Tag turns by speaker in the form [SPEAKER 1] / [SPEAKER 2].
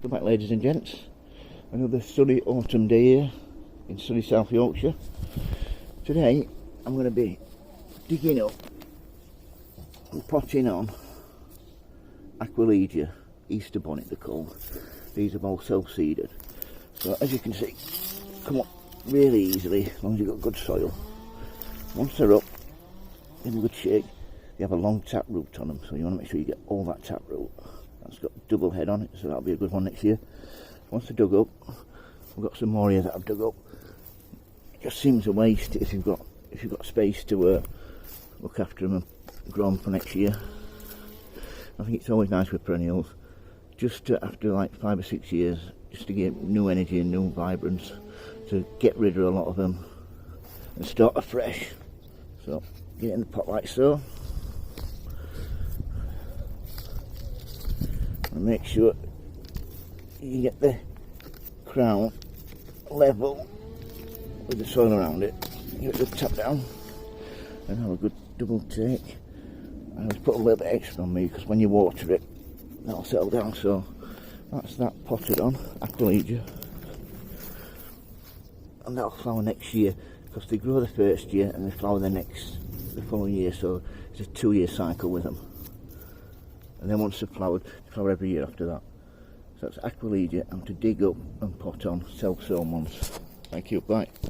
[SPEAKER 1] Welcome back, ladies and gents. Another sunny autumn day here in sunny South Yorkshire. Today I'm going to be digging up and potting on Aquilegia, Easter bonnet they're called. These are all self-seeded. So as you can see, come up really easily as long as you've got good soil. Once they're up, in good shape, they have a long tap root on them, so you want to make sure you get all that tap root. That's got double head on it, so that'll be a good one next year. Once they're dug up, we've got some more here that I've dug up. It just seems a waste if you've got space to look after them and grow them for next year. I think it's always nice with perennials, just after like 5 or 6 years, just to get new energy and new vibrance, to get rid of a lot of them and start afresh. So get it in the pot like so. And make sure you get the crown level with the soil around it. Give it a tap down and have a good double take. I always put a little bit extra on me because when you water it, that'll settle down. So that's that potted on Aquilegia, and that'll flower next year because they grow the first year and they flower the following year. So it's a 2-year cycle with them. And then once they've flowered, they flower every year after that. So that's Aquilegia. I'm to dig up and pot on self-sown ones. Thank you, bye.